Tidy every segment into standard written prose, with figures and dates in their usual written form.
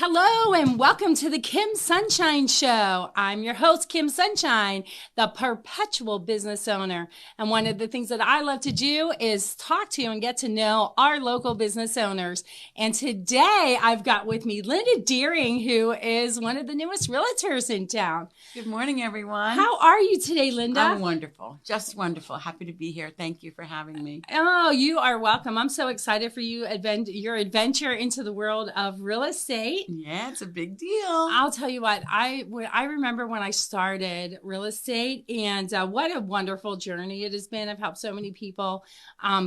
Hello and welcome to the Kim Sunshine Show. I'm your host, Kim Sunshine, the perpetual business owner. And one of the things that I love to do is talk to and get to know our local business owners. And today I've got with me Linda Deering, who is one of the newest realtors in town. Good morning, everyone. How are you today, Linda? I'm wonderful. Just wonderful. Happy to be here. Thank you for having me. Oh, you are welcome. I'm so excited for you, your adventure into the world of real estate. Yeah, it's a big deal. I'll tell you what, I remember when I started real estate, and what a wonderful journey it has been. I've helped so many people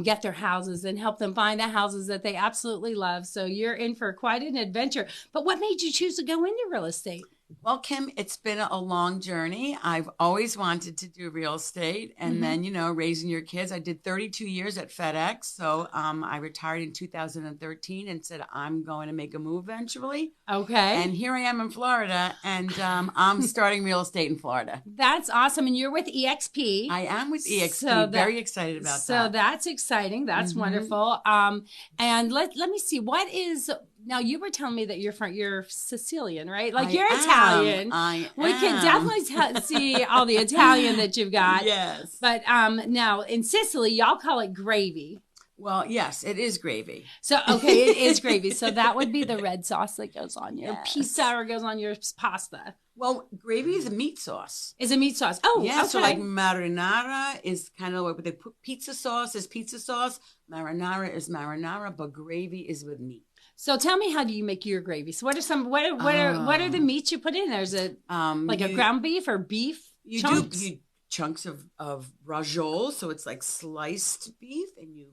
get their houses and help them find the houses that they absolutely love. So you're in for quite an adventure. But what made you choose to go into real estate? Well, Kim, it's been a long journey. I've always wanted to do real estate. And then, raising your kids. I did 32 years at FedEx. So I retired in 2013 and said, I'm going to make a move eventually. Okay. And here I am in Florida, and I'm starting real estate in Florida. That's awesome. And you're with EXP. I am with EXP. Very excited about that. So that's exciting. That's wonderful. And let me see. What is... Now, you were telling me that you're Sicilian, right? Like, you're Italian. We can definitely see all the Italian that you've got. Yes. But now, in Sicily, y'all call it gravy. Well, yes, it is gravy. So, okay, it is gravy. So that would be the red sauce that goes on your pizza or goes on your pasta. Well, gravy is a meat sauce. Is a meat sauce. Oh, yeah. Okay. So like marinara is kind of like they put pizza sauce is pizza sauce. Marinara is marinara, but gravy is with meat. So tell me, how do you make your gravy? So what are the meats you put in there? Is it like a ground beef or beef chunks? You chunks of braciole, so it's like sliced beef, and you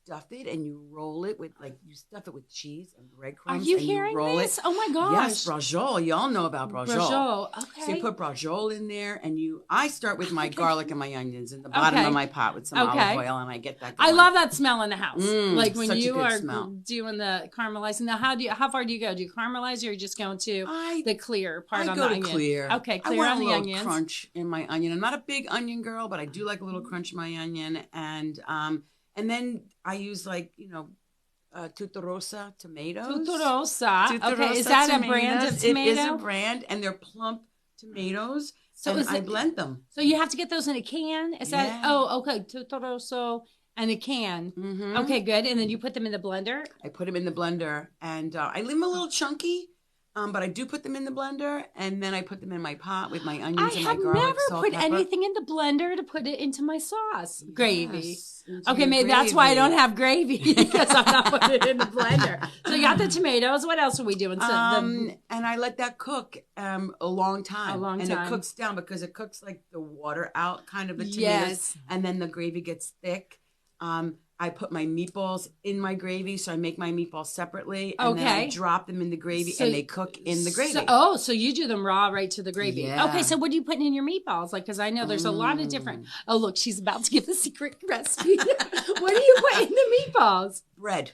stuff it and you roll it with you stuff it with cheese and breadcrumbs. Are you hearing this? Oh my gosh! Yes, braciole. Y'all know about braciole. Braciole. Okay. So you put braciole in there, and I start with my garlic and my onions in the bottom of my pot with some olive oil, and I get that going. I love that smell in the house. Like when you are smell. doing the caramelizing. Now, how far do you go? Do you caramelize, or are you just going to the clear part on the onion? I go to clear. Okay, clear on the onions. I want a little crunch in my onion. I'm not a big onion girl, but I do like a little crunch in my onion, and then I use Tuttorosa tomatoes. Tuttorosa. Okay, is that tomatoes. A brand of tomato? It is a brand, and they're plump tomatoes. So I blend them. So you have to get those in a can? Is that? Oh, okay. Tuttorosa and a can. Mm-hmm. Okay, good. And then you put them in the blender? I put them in the blender, and I leave them a little chunky. But I do put them in the blender, and then I put them in my pot with my onions and my garlic, I have salt, never put pepper. anything in the blender to put it into my sauce. Gravy. Yes, okay, maybe that's why I don't have gravy, because I'm not putting it in the blender. So you got the tomatoes. What else are we doing? And I let that cook a long time. And it cooks down because it cooks like the water out, kind of the tomatoes. Yes. And then the gravy gets thick. I put my meatballs in my gravy, so I make my meatballs separately, and then I drop them in the gravy, and they cook in the gravy. So you do them raw right to the gravy. Yeah. Okay, so what are you putting in your meatballs? Because I know there's a lot of different... Oh, look, she's about to give the secret recipe. What do you put in the meatballs? Bread.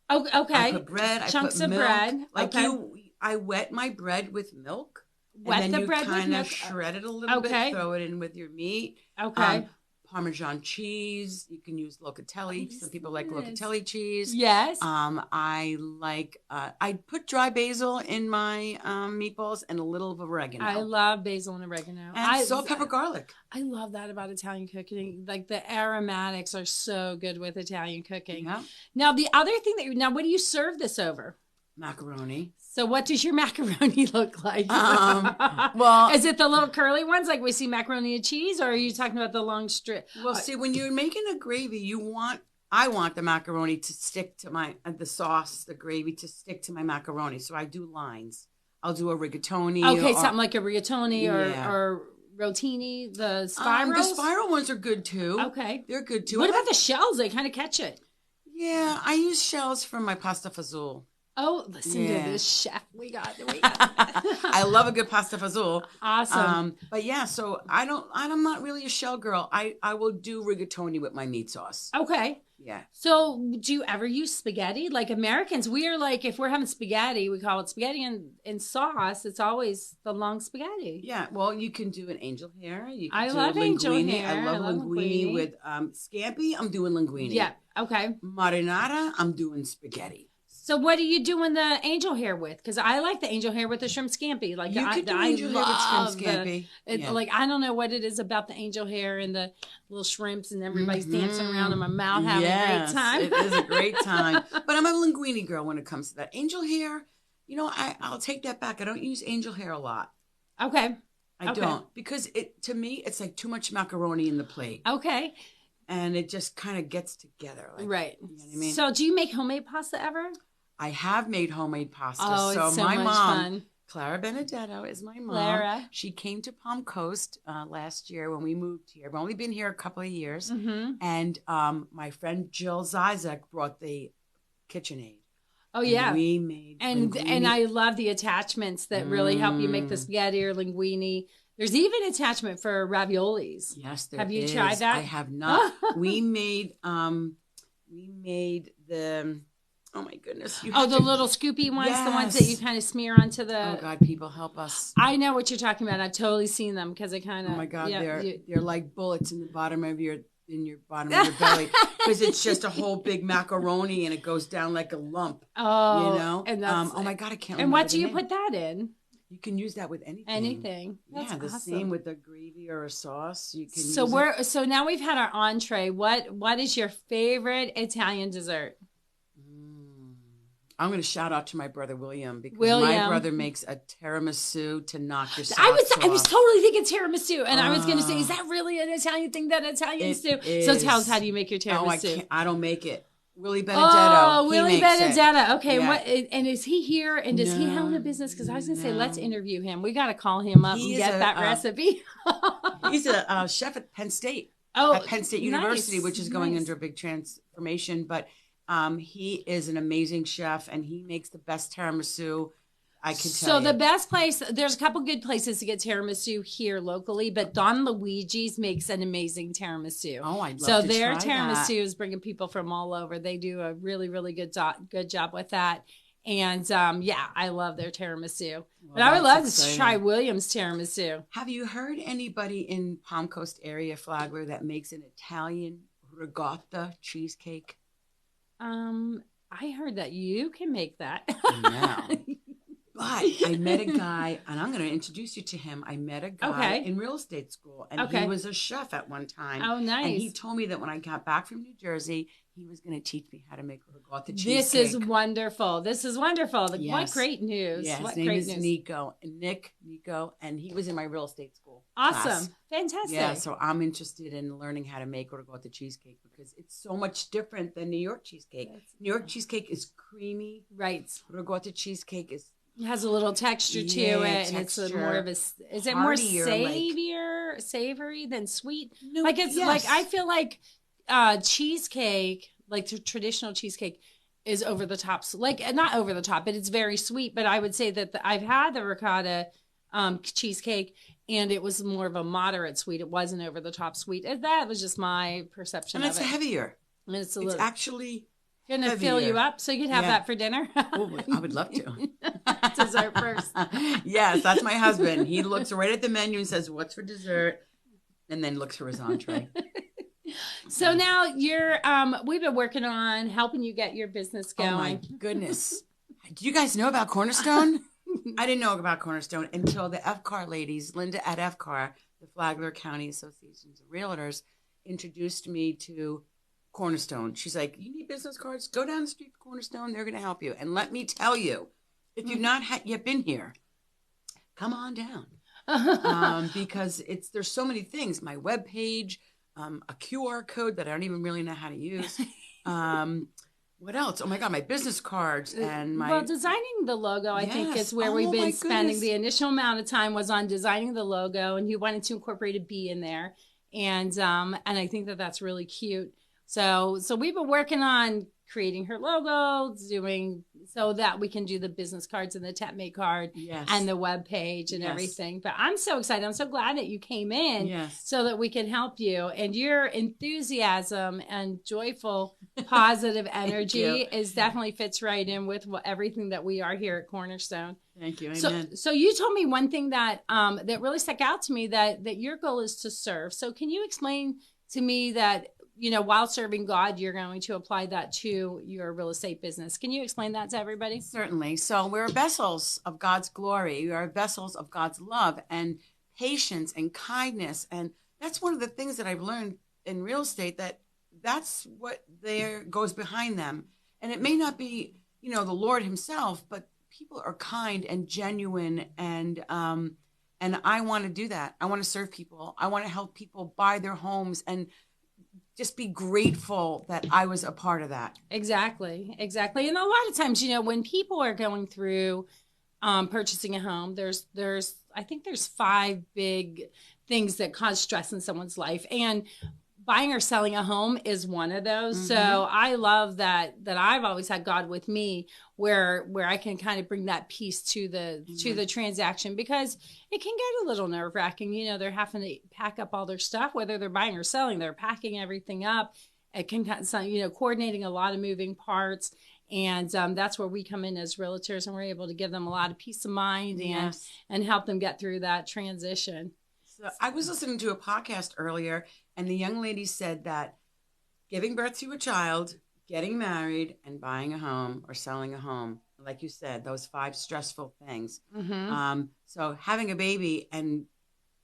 Oh, okay. I put bread. Chunks I put milk. of bread. I wet my bread with milk. Wet and then the bread with milk. kind of shred it a little bit, throw it in with your meat. Okay. Parmesan cheese. You can use locatelli. Some people like locatelli cheese. Yes. I put dry basil in my meatballs and a little of oregano. I love basil and oregano. And salt, pepper, garlic. I love that about Italian cooking. Like the aromatics are so good with Italian cooking. Yeah. Now the other thing what do you serve this over? Macaroni. So what does your macaroni look like? Well, is it the little curly ones like we see macaroni and cheese, or are you talking about the long strip? Well, see, when you're making a gravy, I want the macaroni to stick to the sauce, the gravy to stick to my macaroni. So I do lines. I'll do a rigatoni. Okay, something like a rigatoni or rotini. The spirals. The spiral ones are good too. Okay, they're good too. What about the shells? They kind of catch it. Yeah, I use shells for my pasta fazool. Oh, listen to this chef. We got it. I love a good pasta fazool. Awesome. But yeah, so I'm not really a shell girl. I will do rigatoni with my meat sauce. Okay. Yeah. So do you ever use spaghetti? Like Americans, we are like, if we're having spaghetti, we call it spaghetti in sauce. It's always the long spaghetti. Yeah. Well, you can do an angel hair. You can I love angel hair. I love linguine with scampi. I'm doing linguine. Yeah. Okay. Marinara. I'm doing spaghetti. So what do you doing the angel hair with? Because I like the angel hair with the shrimp scampi. Like You could do angel hair with shrimp scampi. Like I don't know what it is about the angel hair and the little shrimps and everybody's dancing around in my mouth having a great time. It is a great time. But I'm a linguine girl when it comes to that. Angel hair, you know, I'll take that back. I don't use angel hair a lot. Okay. I don't. Because to me, it's like too much macaroni in the plate. Okay. And it just kind of gets together. Like, right. You know what I mean? So do you make homemade pasta ever? I have made homemade pasta. Oh, so it's so my much mom, fun. Clara Benedetto is my mom. Clara. She came to Palm Coast last year when we moved here. I've only been here a couple of years. Mm-hmm. And my friend Jill Zizek brought the KitchenAid. Oh, yeah. We made linguine. And I love the attachments that really help you make the spaghetti or linguine. There's even attachment for raviolis. Yes, there is. Have you tried that? I have not. we made the... Oh my goodness! The little scoopy ones, the ones that you kind of smear onto the. Oh God, people help us! I know what you're talking about. I've totally seen them because I kind of. Oh my God, they're like bullets in the bottom of your bottom of your belly because it's just a whole big macaroni and it goes down like a lump. Oh, you know. And oh my God, I can't. And what do you put that in? You can use that with anything. Anything. That's the awesome. same with a gravy or a sauce. You can. So now we've had our entree. What is your favorite Italian dessert? I'm going to shout out to my brother William because my brother makes a tiramisu to knock your socks off. I was totally thinking tiramisu, and I was going to say, is that really an Italian thing that Italians do? Is. So tell us, how do you make your tiramisu? I don't make it. Willie Benedetto. Oh, Willie Benedetto. Okay, yeah. And is he here? And does he own a business? Because I was going to say, let's interview him. We got to call him up and get that recipe. He's a chef at Penn State. At Penn State University, which is going under a big transformation, but. He is an amazing chef, and he makes the best tiramisu I can tell you. So the best place, there's a couple good places to get tiramisu here locally, but Don Luigi's makes an amazing tiramisu. Oh, I'd love to So their try tiramisu is bringing people from all over. They do a really, really good job with that. And I love their tiramisu. Well, but I would love to try William's tiramisu. Have you heard anybody in Palm Coast area, Flagler, that makes an Italian ricotta cheesecake? I heard that you can make that. No. But I met a guy, and I'm going to introduce you to him. I met a guy in real estate school, and he was a chef at one time. Oh, nice. And he told me that when I got back from New Jersey, he was going to teach me how to make ricotta cheesecake. This is wonderful. Yes. What great news. Yes, what his name is Nico, and he was in my real estate school Awesome. class. Fantastic. Yeah, so I'm interested in learning how to make ricotta cheesecake because it's so much different than New York cheesecake. New York cheesecake is creamy. Right. Ricotta cheesecake is... It has a little texture to it, and it's more of a. Is it more savory than sweet? No, like it's like I feel like cheesecake, like the traditional cheesecake, is over the top. Like not over the top, but it's very sweet. But I would say that I've had the ricotta cheesecake, and it was more of a moderate sweet. It wasn't over the top sweet. That was just my perception. And it's heavier. And it's actually. Going to fill you up so you could have that for dinner? Oh, I would love to. Dessert first. Yes, that's my husband. He looks right at the menu and says, "What's for dessert?" And then looks for his entree. So now we've been working on helping you get your business going. Oh my goodness. Do you guys know about Cornerstone? I didn't know about Cornerstone until the FCAR ladies, Linda at FCAR, the Flagler County Association of Realtors, introduced me to Cornerstone. She's like, you need business cards? Go down the street to Cornerstone. They're going to help you. And let me tell you, if you've not yet been here, come on down. Because there's so many things. My webpage, a QR code that I don't even really know how to use. What else? Oh my God, my business cards and my... Well, designing the logo, I think, is where we've been spending the initial amount of time was on designing the logo, and you wanted to incorporate a bee in there. And I think that's really cute. So we've been working on creating her logo, doing so that we can do the business cards and the TapMate card and the web page and everything. But I'm so excited. I'm so glad that you came in so that we can help you. And your enthusiasm and joyful, positive energy definitely fits right in with everything that we are here at Cornerstone. Thank you. Amen. So you told me one thing that that really stuck out to me, that your goal is to serve. So can you explain to me that while serving God, you're going to apply that to your real estate business. Can you explain that to everybody? Certainly. So we're vessels of God's glory. We are vessels of God's love and patience and kindness. And that's one of the things that I've learned in real estate, that's what there goes behind them. And it may not be, the Lord himself, but people are kind and genuine. And I want to do that. I want to serve people. I want to help people buy their homes and just be grateful that I was a part of that. Exactly. And a lot of times, when people are going through purchasing a home, I think there's 5 big things that cause stress in someone's life. And buying or selling a home is one of those. Mm-hmm. So I love that I've always had God with me where I can kind of bring that peace to the transaction, because it can get a little nerve-wracking. They're having to pack up all their stuff, whether they're buying or selling, they're packing everything up. It can, coordinating a lot of moving parts. And that's where we come in as realtors, and we're able to give them a lot of peace of mind and help them get through that transition. So I was listening to a podcast earlier, and the young lady said that giving birth to a child, getting married, and buying a home or selling a home, like you said, those 5 stressful things. Mm-hmm. So having a baby and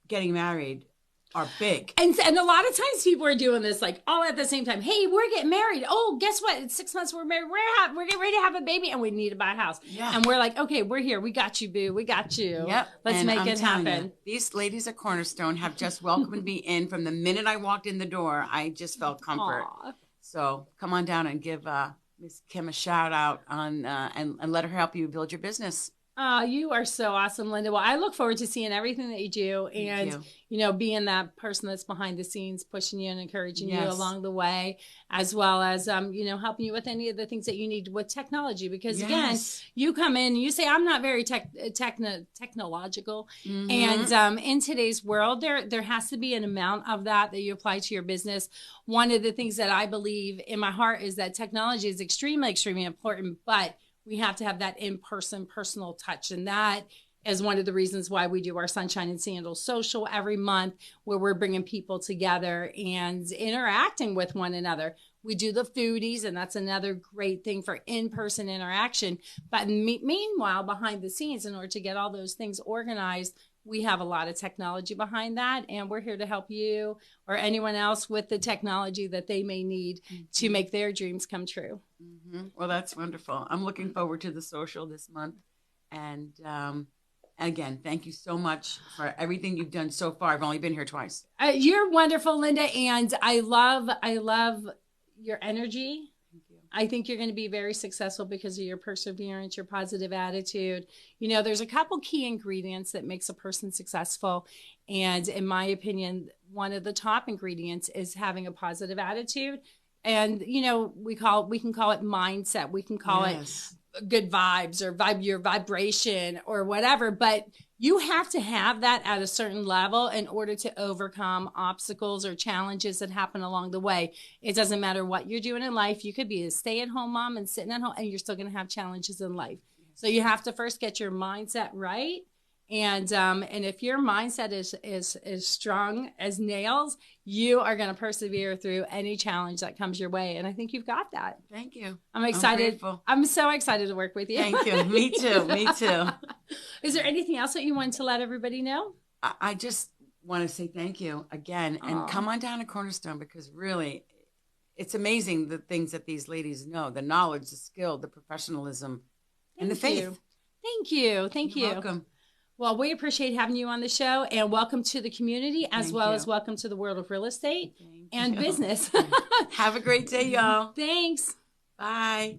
getting married are big. And a lot of times people are doing this like all at the same time. Hey, we're getting married. Oh, guess what? In 6 months we're married. We're getting ready to have a baby, and we need to buy a house. Yeah. And we're like, okay, we're here. We got you, boo. We got you. Yep. Let's make it happen. These ladies at Cornerstone have just welcomed me in from the minute I walked in the door. I just felt comfort. Aww. So come on down and give Miss Kim a shout out on and let her help you build your business. You are so awesome, Linda. Well, I look forward to seeing everything that you do, and being that person that's behind the scenes, pushing you and encouraging you along the way, as well as helping you with any of the things that you need with technology. Because again, you come in and you say, I'm not very technological, mm-hmm. and in today's world, there has to be an amount of that you apply to your business. One of the things that I believe in my heart is that technology is extremely, extremely important, but we have to have that in-person personal touch. And that is one of the reasons why we do our Sunshine and Sandals social every month, where we're bringing people together and interacting with one another. We do the foodies, and that's another great thing for in-person interaction. But meanwhile, behind the scenes, in order to get all those things organized, we have a lot of technology behind that, and we're here to help you or anyone else with the technology that they may need to make their dreams come true. Mm-hmm. Well, that's wonderful. I'm looking forward to the social this month. And again, thank you so much for everything you've done so far. I've only been here twice. You're wonderful, Linda, and I love your energy. I think you're going to be very successful because of your perseverance, your positive attitude. There's a couple key ingredients that makes a person successful. And in my opinion, one of the top ingredients is having a positive attitude. And, we can call it mindset. We can call it good vibes or your vibration or whatever. But you have to have that at a certain level in order to overcome obstacles or challenges that happen along the way. It doesn't matter what you're doing in life. You could be a stay-at-home mom and sitting at home, and you're still going to have challenges in life. So you have to first get your mindset right. And if your mindset is strong as nails, you are going to persevere through any challenge that comes your way. And I think you've got that. Thank you. I'm excited. I'm so excited to work with you. Thank you. Me too. Me too. Is there anything else that you want to let everybody know? I just want to say thank you again. And come on down to Cornerstone, because really, it's amazing the things that these ladies know, the knowledge, the skill, the professionalism, and the faith. Thank you. You're welcome. Well, we appreciate having you on the show, and welcome to the community, as well as welcome to the world of real estate and business. Have a great day, y'all. Thanks. Bye.